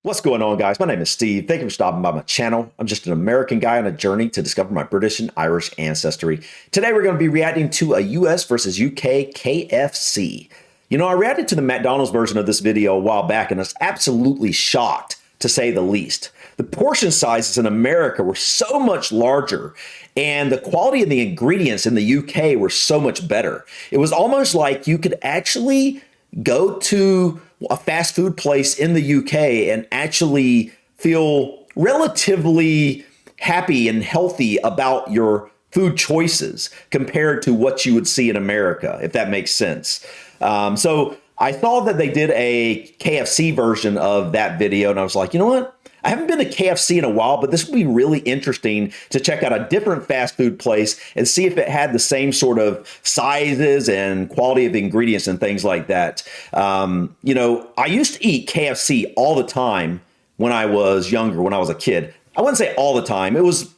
What's going on, guys? My name is Steve. Thank you for stopping by my channel. I'm just an American guy on a journey to discover my British and Irish ancestry. Today, we're going to be reacting to a US versus UK KFC. You know, I reacted to the McDonald's version of this video a while back, and I was absolutely shocked, to say the least. The portion sizes in America were so much larger, and the quality of the ingredients in the UK were so much better. It was almost like you could actually go to a fast food place in the UK and actually feel relatively happy and healthy about your food choices compared to what you would see in America, if that makes sense. So I saw that they did a KFC version of that video, and I was like, you know what? I haven't been to KFC in a while, but this would be really interesting to check out a different fast food place and see if it had the same sort of sizes and quality of ingredients and things like that. You know, I used to eat KFC all the time when I was younger, when I was a kid. I wouldn't say all the time. It was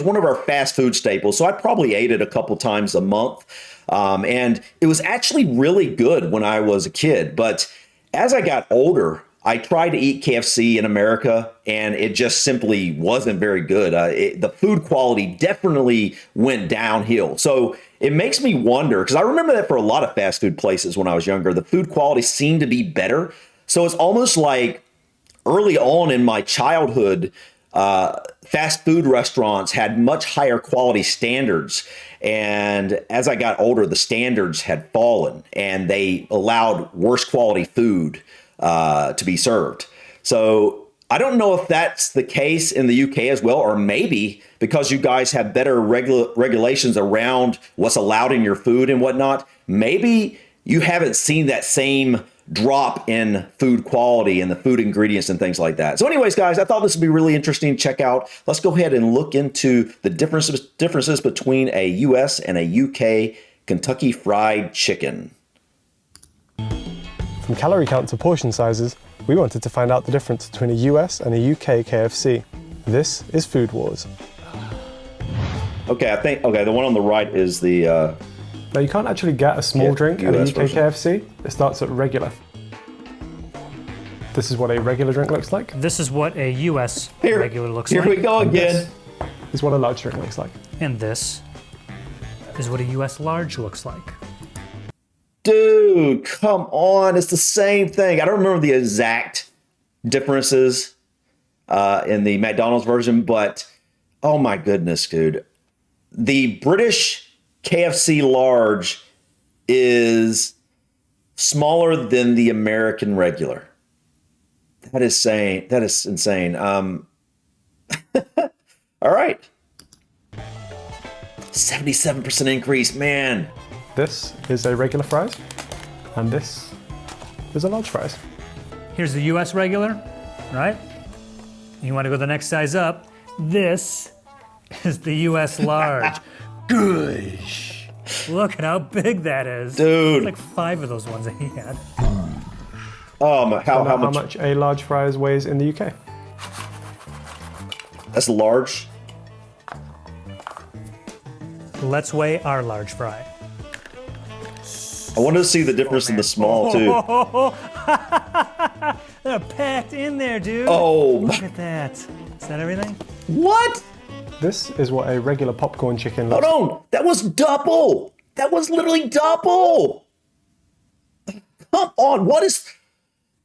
one of our fast food staples, so I probably ate it a couple times a month. And it was actually really good when I was a kid. But as I got older, I tried to eat KFC in America, and it just simply wasn't very good. The food quality definitely went downhill. So it makes me wonder, because I remember that for a lot of fast food places when I was younger, the food quality seemed to be better. So it's almost like early on in my childhood, fast food restaurants had much higher quality standards. And as I got older, the standards had fallen, and they allowed worse quality food to be served. So I don't know if that's the case in the UK as well, or maybe because you guys have better regulations around what's allowed in your food and whatnot, maybe you haven't seen that same drop in food quality and the food ingredients and things like that. So anyways, guys, I thought this would be really interesting to check out. Let's go ahead and look into the differences between a US and a UK Kentucky Fried Chicken. From calorie count to portion sizes, we wanted to find out the difference between a US and a UK KFC. This is Food Wars. Okay, the one on the right is the... Now you can't actually get a small drink at a UK version. KFC. It starts at regular. This is what a regular drink looks like. This is what a US regular looks like. Here we go again. This is what a large drink looks like. And this is what a US large looks like. Dude, come on. It's the same thing. I don't remember the exact differences in the McDonald's version, but oh my goodness, dude. The British KFC large is smaller than the American regular. That is insane. That is insane. All right. 77% increase, man. This is a regular fries, and this is a large fries. Here's the US regular, right? You want to go the next size up. This is the US large. Gosh. Look at how big that is. Dude. It's like 5 of those ones that he had. How much? Much a large fries weighs in the UK? That's large. Let's weigh our large fry. I wanted to see the difference in the small too. They're packed in there, dude. Oh, look at that. Is that everything? What? This is what a regular popcorn chicken looks Hold on. That was double. That was literally double. Come on. What is...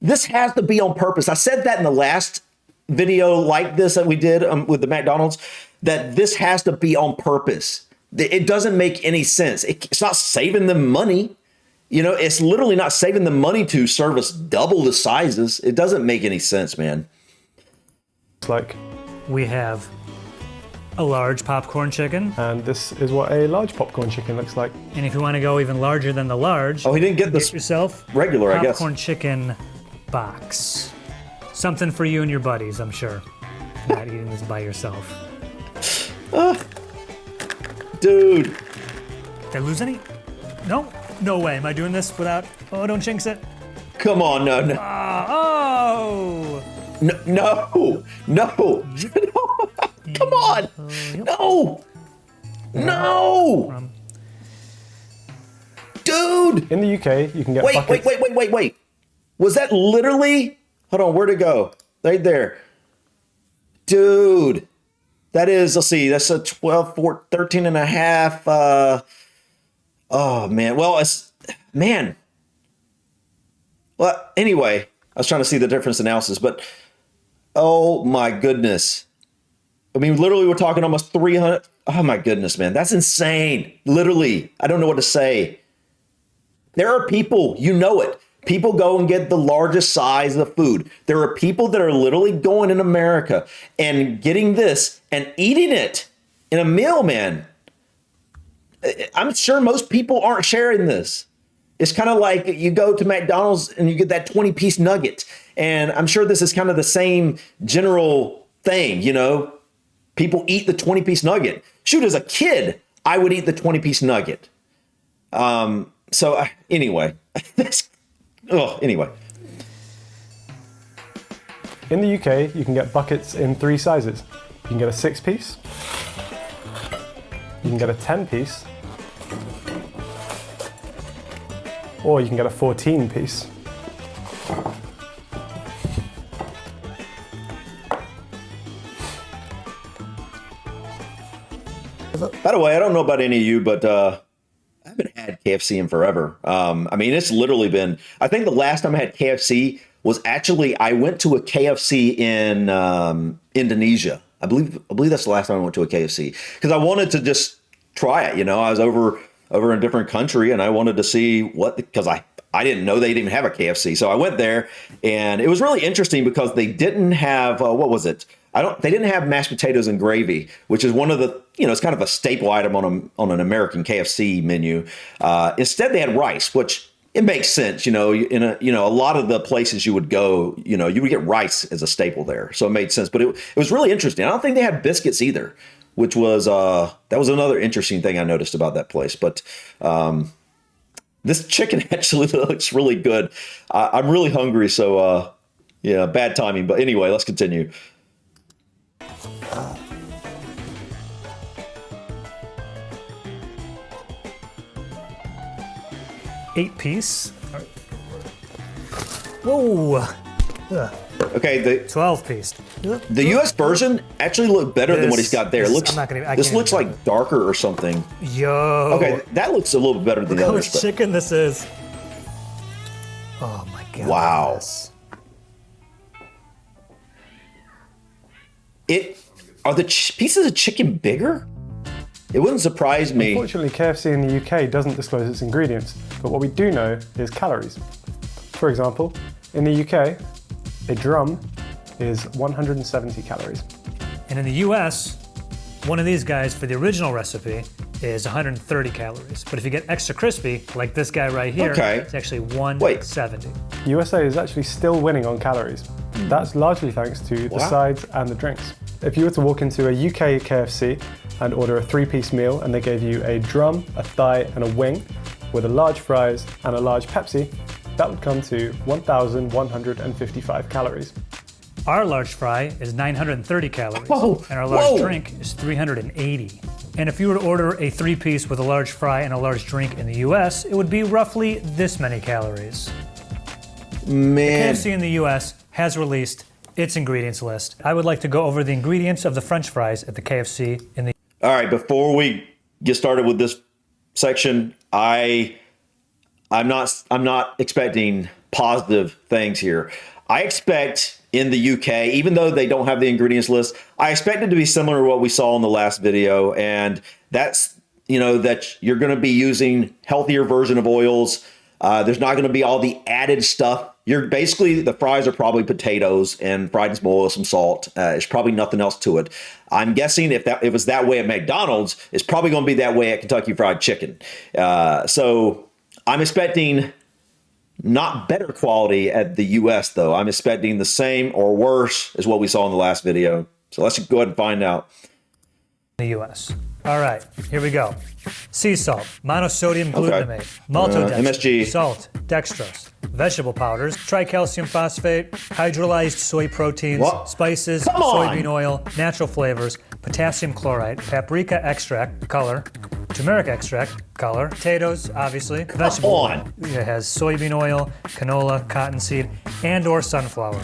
This has to be on purpose. I said that in the last video like this that we did with the McDonald's, that this has to be on purpose. It doesn't make any sense. It's not saving them money. You know, it's literally not saving them money to service double the sizes. It doesn't make any sense, man. like. We have a large popcorn chicken. And this is what a large popcorn chicken looks like. And if you want to go even larger than the large, Oh, he didn't get this yourself regular, I guess. popcorn chicken box. Something for you and your buddies, I'm sure. Not eating this by yourself. Dude. Did I lose any? No? No way. Am I doing this without... Oh, don't jinx it. Come on, no. Oh! No, no, no, come on, no, no, dude. In the UK, you can get Wait. Was that literally, hold on, where'd it go? right there. Dude, that is, let's see, that's a 12, 14, 13 and a half. Oh, man. Well, man. Well, anyway, I was trying to see the difference analysis, but oh my goodness. I mean, literally, we're talking almost 300. Oh my goodness, man. That's insane. Literally, I don't know what to say. There are people, you know it. People go and get the largest size of food. There are people that are literally going in America and getting this and eating it in a meal, man. I'm sure most people aren't sharing this. It's kind of like you go to McDonald's and you get that 20-piece nugget. And I'm sure this is kind of the same general thing, you know? People eat the 20-piece nugget. Shoot, as a kid, I would eat the 20-piece nugget. Anyway, anyway. In the UK, you can get buckets in 3 sizes. You can get a 6-piece, you can get a 10-piece, or you can get a 14-piece. By the way, I don't know about any of you, but I haven't had KFC in forever. I mean, it's literally been, I think the last time I had KFC was actually, I went to a KFC in Indonesia. I believe that's the last time I went to a KFC because I wanted to just try it. You know, I was over in a different country and I wanted to see because I didn't know they'd even have a KFC. So I went there and it was really interesting because they didn't have, what was it? They didn't have mashed potatoes and gravy, which is one of the, it's kind of a staple item on an American KFC menu. Instead, they had rice, which it makes sense. In a lot of the places you would go, you would get rice as a staple there. So it made sense. But it was really interesting. I don't think they had biscuits either, which was, that was another interesting thing I noticed about that place. But this chicken actually looks really good. I'm really hungry. So, bad timing. But anyway, let's continue. Eight-piece. Whoa. Okay, the 12-piece. The U.S. version actually looked better than what he's got there. This looks like it. darker or something. Yo. Okay, that looks a little bit better than the Look how others. much chicken this is. Oh my god. Wow. Are the pieces of chicken bigger? It wouldn't surprise me. Unfortunately, KFC in the UK doesn't disclose its ingredients, but what we do know is calories. For example, in the UK, a drum is 170 calories. And in the US, one of these guys for the original recipe is 130 calories. But if you get extra crispy, like this guy right here, it's actually 170. USA is actually still winning on calories. That's largely thanks to the sides and the drinks. If you were to walk into a UK KFC and order a 3-piece meal and they gave you a drum, a thigh and a wing with a large fries and a large Pepsi, that would come to 1,155 calories. Our large fry is 930 calories, and our large drink is 380. And if you were to order a 3-piece with a large fry and a large drink in the US, it would be roughly this many calories. Man. The KFC in the US has released its ingredients list. I would like to go over the ingredients of the French fries at the KFC in the. All right, before we get started with this section, I'm not expecting positive things here. I expect in the UK, even though they don't have the ingredients list, I expect it to be similar to what we saw in the last video, and that's that you're going to be using healthier version of oils. There's not going to be all the added stuff. The fries are probably potatoes and fried in some oil, some salt. There's probably nothing else to it. I'm guessing if it was that way at McDonald's, it's probably going to be that way at Kentucky Fried Chicken. So I'm expecting not better quality at the US though. I'm expecting the same or worse as what we saw in the last video. So let's go ahead and find out. The US. All right, here we go. Sea salt, monosodium glutamate, maltodextrin, MSG, salt, dextrose, vegetable powders, tricalcium phosphate, hydrolyzed soy proteins, spices, soybean oil, natural flavors, potassium chloride, paprika extract, color, turmeric extract, color. Potatoes, obviously. Vegetable on. oil. It has soybean oil, canola, cottonseed, and or sunflower.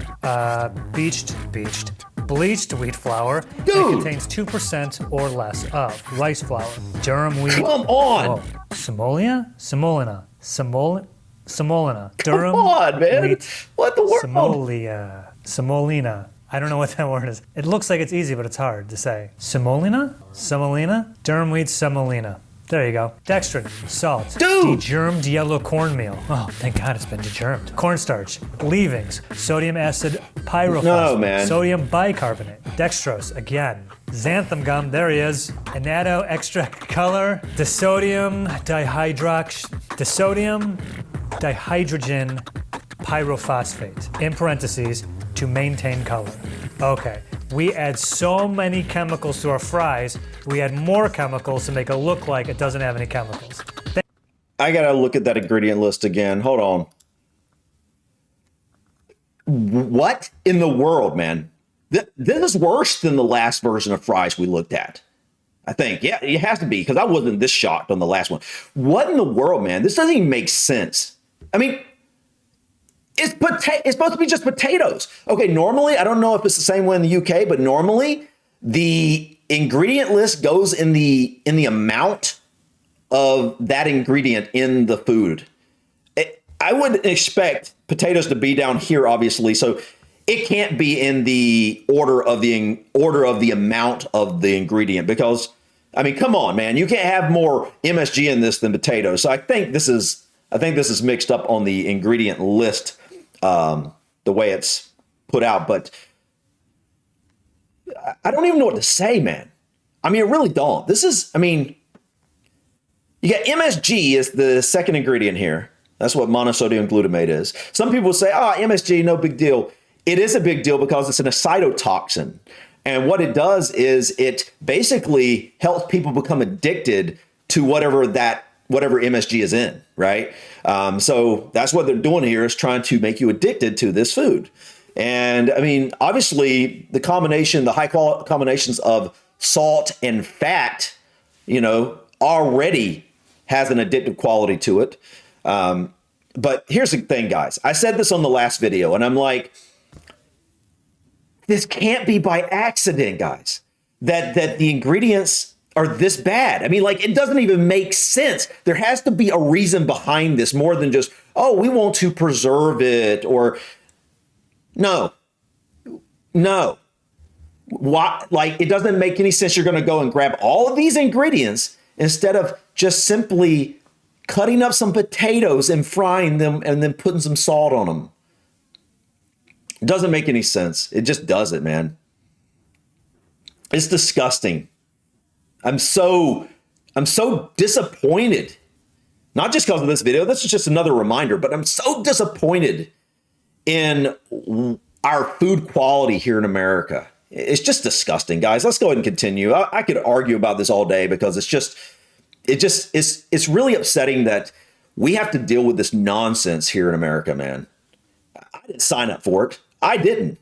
Bleached wheat flour. It Dude. contains 2% or less of rice flour, durum wheat. Come on. Oh, semolina. Come on, man. Wheat. What the world? Semolina. I don't know what that word is. It looks like it's easy, but it's hard to say. Semolina? Durum wheat semolina. There you go. Dextrin, salt, Dude! degermed yellow cornmeal. Oh, thank God it's been degermed. Cornstarch, leavings, sodium acid pyrophosphate, No, man. sodium bicarbonate, dextrose, again, xanthan gum, there he is, annatto extract color, disodium dihydrogen pyrophosphate, in parentheses, to maintain color. Okay, we add so many chemicals to our fries, we add more chemicals to make it look like it doesn't have any chemicals. I gotta look at that ingredient list again. Hold on. What in the world, man? This is worse than the last version of fries we looked at. I think. Yeah, it has to be, because I wasn't this shocked on the last one. What in the world, man? This doesn't even make sense. I mean, it's supposed to be just potatoes. Okay, normally, I don't know if it's the same way in the UK, but normally the ingredient list goes in the amount of that ingredient in the food. I would expect potatoes to be down here, obviously, so it can't be in the order of the amount of the ingredient, because I mean, come on, man, you can't have more MSG in this than potatoes. So I think this is mixed up on the ingredient list, the way it's put out, but I don't even know what to say, man. I mean, I really don't. You got MSG is the second ingredient here. That's what monosodium glutamate is. Some people say, MSG, no big deal. It is a big deal because it's an cytotoxin. And what it does is it basically helps people become addicted to whatever MSG is in, right? So that's what they're doing here, is trying to make you addicted to this food. And I mean, obviously the high quality combinations of salt and fat, already has an addictive quality to it. But here's the thing, guys. I said this on the last video, and I'm like, this can't be by accident, guys, that the ingredients are this bad. I mean, like, it doesn't even make sense. There has to be a reason behind this, more than just, we want to preserve it, or no. Why? Like, it doesn't make any sense. You're going to go and grab all of these ingredients instead of just simply cutting up some potatoes and frying them and then putting some salt on them. It doesn't make any sense. It just doesn't, man. It's disgusting. I'm so disappointed. Not just because of this video. This is just another reminder, but I'm so disappointed in our food quality here in America. It's just disgusting, guys. Let's go ahead and continue. I could argue about this all day, because it's really upsetting that we have to deal with this nonsense here in America, man. I didn't sign up for it. I didn't.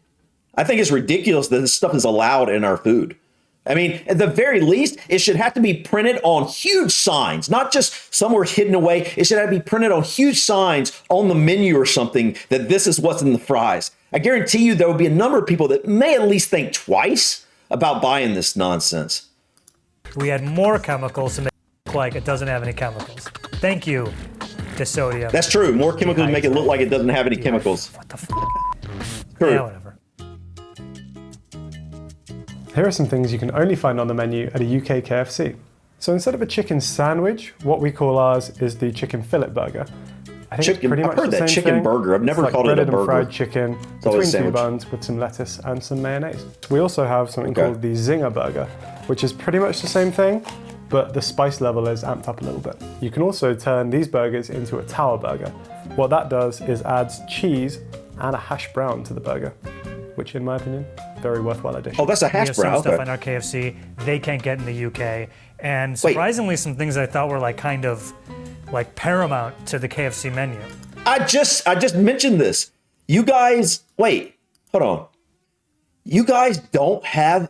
I think it's ridiculous that this stuff is allowed in our food. I mean, at the very least, it should have to be printed on huge signs, not just somewhere hidden away. It should have to be printed on huge signs on the menu or something, that this is what's in the fries. I guarantee you there will be a number of people that may at least think twice about buying this nonsense. We add more chemicals to make it look like it doesn't have any chemicals. Thank you, disodium. That's true. More chemicals make it look like it doesn't have any chemicals. What the True. Yeah, whatever. Here are some things you can only find on the menu at a UK KFC. So instead of a chicken sandwich, what we call ours is the chicken fillet burger. I think it's pretty much I've heard the that same chicken thing. burger. I've never It's like called it a breaded and burger. fried chicken It's always between a two sandwich. buns with some lettuce and some mayonnaise. We also have something called the Zinger burger, which is pretty much the same thing, but the spice level is amped up a little bit. You can also turn these burgers into a tower burger. What that does is adds cheese and a hash brown to the burger, which in my opinion, very worthwhile addition. Oh, that's a We hash have some brown. stuff Okay. on our KFC they can't get in the UK, and surprisingly, some things I thought were like kind of like paramount to the KFC menu. I just mentioned this. You guys, wait, hold on. You guys don't have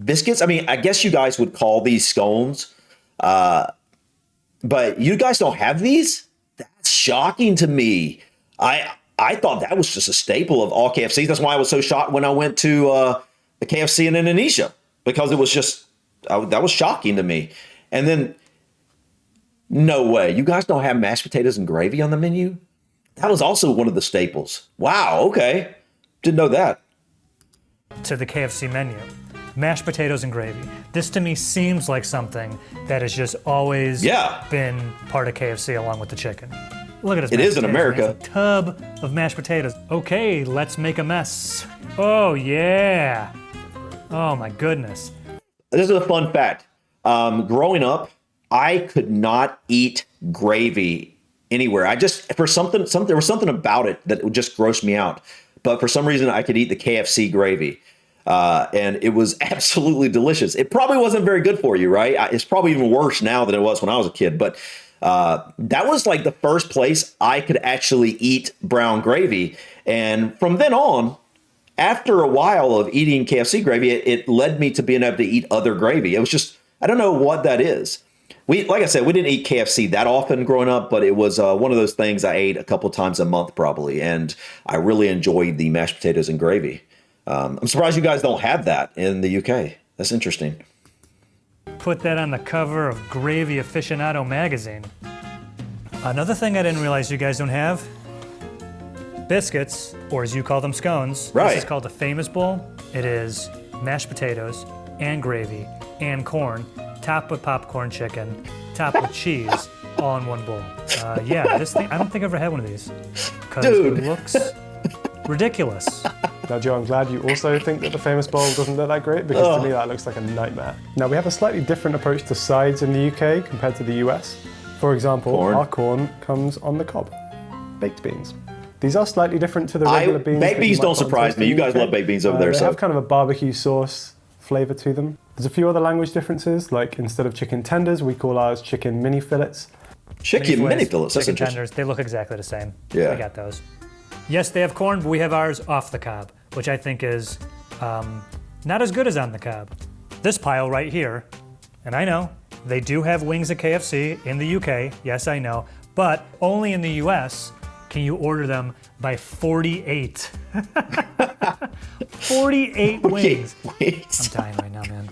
biscuits? I mean, I guess you guys would call these scones. But you guys don't have these? That's shocking to me. I thought that was just a staple of all KFCs. That's why I was so shocked when I went to the KFC in Indonesia, because it was just, that was shocking to me. And then, no way, you guys don't have mashed potatoes and gravy on the menu? That was also one of the staples. Wow, okay. Didn't know that. To the KFC menu. Mashed potatoes and gravy. This to me seems like something that has just always been part of KFC along with the chicken. Look at this. It is in America. It's a tub of mashed potatoes. Okay, let's make a mess. Oh, yeah. Oh, my goodness. This is a fun fact. Growing up, I could not eat gravy anywhere. I just, there was something about it that would just gross me out. But for some reason, I could eat the KFC gravy. And it was absolutely delicious. It probably wasn't very good for you, right? It's probably even worse now than it was when I was a kid. But that was like the first place I could actually eat brown gravy. And from then on, after a while of eating KFC gravy, it led me to being able to eat other gravy. It was just, I don't know what that is. Like I said, we didn't eat KFC that often growing up, but it was one of those things I ate a couple times a month probably. And I really enjoyed the mashed potatoes and gravy. I'm surprised you guys don't have that in the UK. That's interesting. Put that on the cover of Gravy Aficionado magazine. Another thing I didn't realize you guys don't have, biscuits, or as you call them, scones. Right. This is called a famous bowl. It is mashed potatoes and gravy and corn, topped with popcorn chicken, topped with cheese, all in one bowl. Yeah, this thing, I don't think I've ever had one of these. Because it looks ridiculous. Now, Joe, I'm glad you also think that the famous bowl doesn't look that great, because to me that looks like a nightmare. Now, we have a slightly different approach to sides in the UK compared to the US. For example, our corn comes on the cob. Baked beans. These are slightly different to the regular beans. Baked beans don't surprise me. You guys love baked beans over there. They So have kind of a barbecue sauce flavor to them. There's a few other language differences, like instead of chicken tenders, we call ours chicken mini fillets. Chicken mini fillets. That's Chicken interesting. tenders, they look exactly the same. Yeah. I got those. Yes, they have corn, but we have ours off the cob, which I think is not as good as on the cob. This pile right here, and I know, they do have wings at KFC in the UK, yes, I know, but only in the US can you order them by 48. 48 wings. Wait. I'm dying right now, man.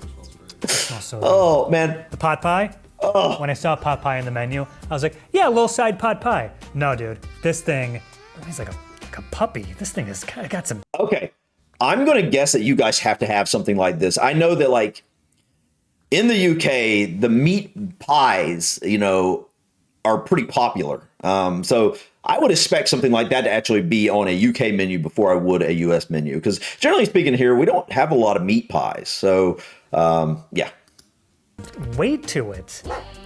It smells so good. Oh, man. The pot pie? Oh. When I saw pot pie in the menu, I was like, yeah, a little side pot pie. No, dude, this thing, it's like a puppy. This thing has got some. Okay. I'm going to guess that you guys have to have something like this. I know that, like, in the UK, the meat pies, are pretty popular. So I would expect something like that to actually be on a UK menu before I would a US menu. Because generally speaking here, we don't have a lot of meat pies. So, yeah. Weight to it.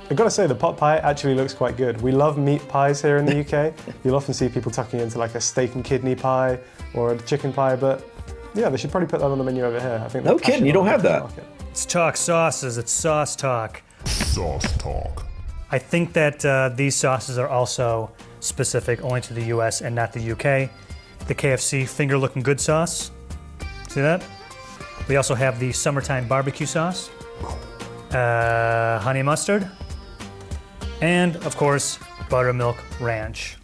I've got to say, the pot pie actually looks quite good. We love meat pies here in the UK. You'll often see people tucking into like a steak and kidney pie or a chicken pie, but yeah, they should probably put that on the menu over here. I think. No kidding, you don't have that. Market. Let's talk sauces. It's sauce talk. Sauce talk. I think that these sauces are also specific only to the US and not the UK. The KFC finger looking good sauce. See that? We also have the summertime barbecue sauce, honey mustard, and of course, buttermilk ranch.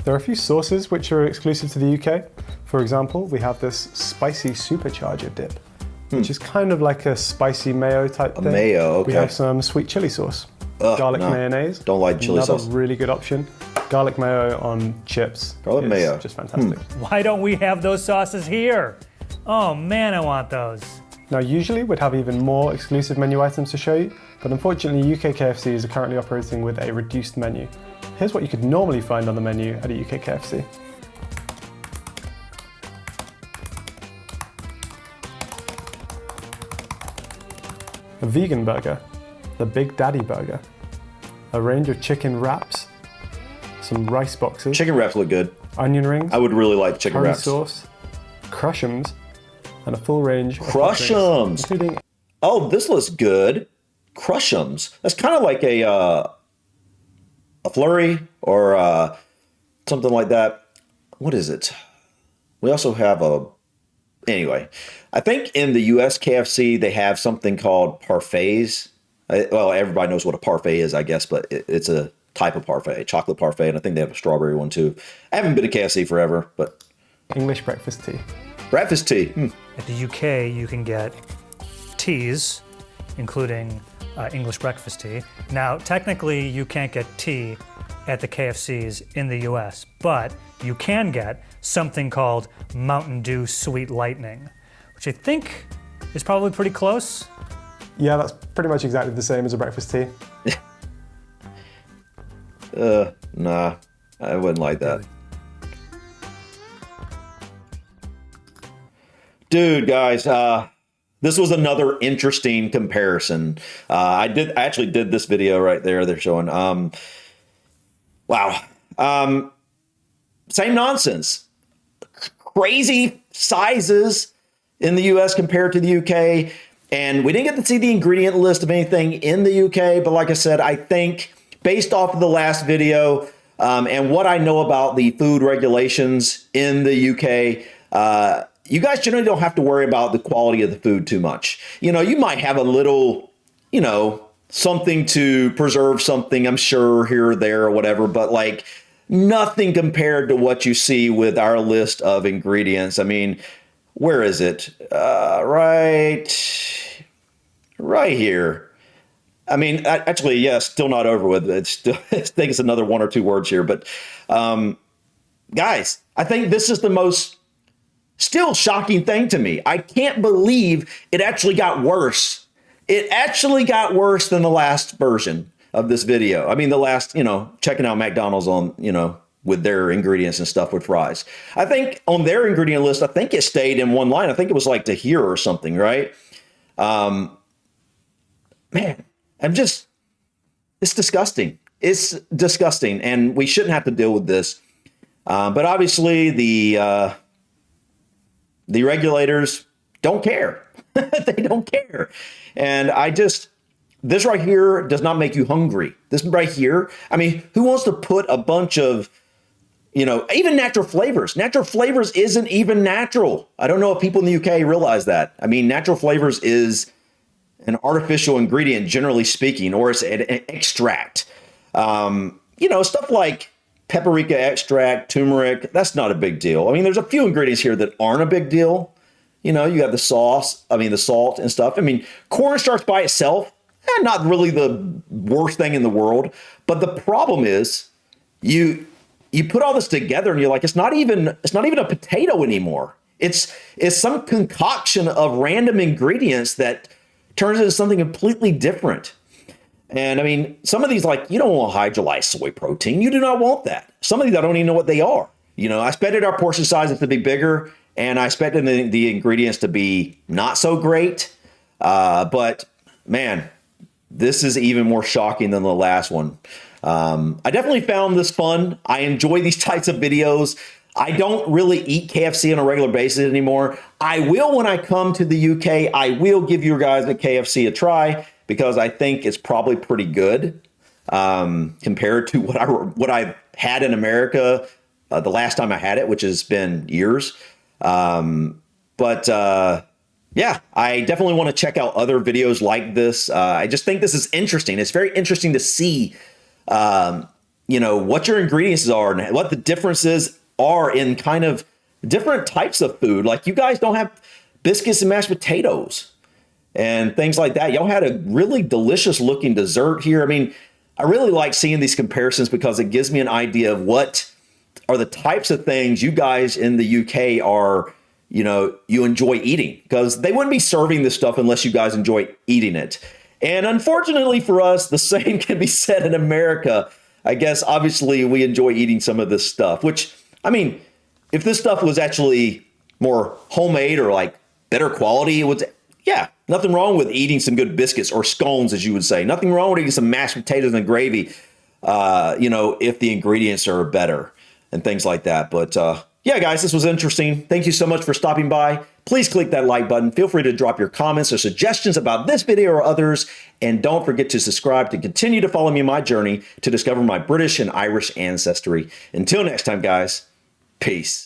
There are a few sauces which are exclusive to the UK. For example, we have this spicy supercharger dip, which is kind of like a spicy mayo type thing. Mayo, okay. We have some sweet chili sauce, garlic mayonnaise. Don't like chili sauce. Another really good option. Garlic mayo on chips. Garlic is mayo. Just fantastic. Why don't we have those sauces here? Oh man, I want those. Now, usually we'd have even more exclusive menu items to show you, but unfortunately UK KFC is currently operating with a reduced menu. Here's what you could normally find on the menu at a UK KFC. A vegan burger, the Big Daddy burger, a range of chicken wraps, some rice boxes, Chicken wraps look good. onion rings, I would really like chicken curry wraps. sauce, crush'ems, and a full range of hot drinks, Crush'ems. including Oh, this looks good. Crush'ems. That's kind of like a flurry or something like that. What is it? We also have anyway, I think in the US KFC, they have something called parfaits. Well, everybody knows what a parfait is, I guess, but it's a type of parfait, chocolate parfait, and I think they have a strawberry one too. I haven't been to KFC forever, but English breakfast tea. breakfast tea. At the UK, you can get teas, including English breakfast tea. Now, technically, you can't get tea at the KFCs in the US, but you can get something called Mountain Dew Sweet Lightning, which I think is probably pretty close. Yeah, that's pretty much exactly the same as a breakfast tea. Nah, I wouldn't like that. Dude, guys, this was another interesting comparison. I actually did this video right there. They're showing, wow. Same nonsense. Crazy sizes in the US compared to the UK. And we didn't get to see the ingredient list of anything in the UK. But like I said, I think based off of the last video and what I know about the food regulations in the UK, you guys generally don't have to worry about the quality of the food too much. You know, you might have a little, you know, something to preserve something, I'm sure, here or there or whatever, but like nothing compared to what you see with our list of ingredients. I mean, where is it? Right here. I mean, actually, yeah, still not over with. It's still, I think it's another 1 or 2 words here, but guys, I think this is the most still shocking thing to me. I can't believe it actually got worse. It actually got worse than the last version of this video. I mean, the last, you know, checking out McDonald's on, you know, with their ingredients and stuff with fries. I think on their ingredient list, I think it stayed in one line. I think it was like to here or something, right? Man, it's disgusting. It's disgusting. And we shouldn't have to deal with this. But obviously the regulators don't care. They don't care. And this right here does not make you hungry. This right here, I mean, who wants to put a bunch of, you know, even natural flavors? Natural flavors isn't even natural. I don't know if people in the UK realize that. I mean, natural flavors is an artificial ingredient, generally speaking, or it's an extract. You know, stuff like paprika extract, turmeric, that's not a big deal. I mean, there's a few ingredients here that aren't a big deal. You know, you got the sauce, I mean, the salt and stuff. I mean, cornstarch by itself, not really the worst thing in the world. But the problem is you put all this together and you're like, it's not even a potato anymore. It's some concoction of random ingredients that turns into something completely different. And I mean, some of these, like, you don't want hydrolyzed soy protein. You do not want that. Some of these, I don't even know what they are. You know, I expected our portion sizes to be bigger, and I expected the ingredients to be not so great. But man, this is even more shocking than the last one. I definitely found this fun. I enjoy these types of videos. I don't really eat KFC on a regular basis anymore. I will when I come to the UK. I will give you guys a KFC a try because I think it's probably pretty good compared to what I had in America the last time I had it, which has been years. Yeah, I definitely want to check out other videos like this. I just think this is interesting. It's very interesting to see, you know, what your ingredients are and what the differences are in kind of different types of food. Like, you guys don't have biscuits and mashed potatoes and things like that. Y'all had a really delicious looking dessert here. I mean, I really like seeing these comparisons because it gives me an idea of what are the types of things you guys in the UK are, you know, you enjoy eating, because they wouldn't be serving this stuff unless you guys enjoy eating it. And unfortunately for us, the same can be said in America. I guess, obviously, we enjoy eating some of this stuff, which, I mean, if this stuff was actually more homemade or like better quality, it would, yeah, nothing wrong with eating some good biscuits or scones, as you would say. Nothing wrong with eating some mashed potatoes and gravy, you know, if the ingredients are better and things like that. But yeah, guys, this was interesting. Thank you so much for stopping by. Please click that like button. Feel free to drop your comments or suggestions about this video or others. And don't forget to subscribe to continue to follow me on my journey to discover my British and Irish ancestry. Until next time, guys, peace.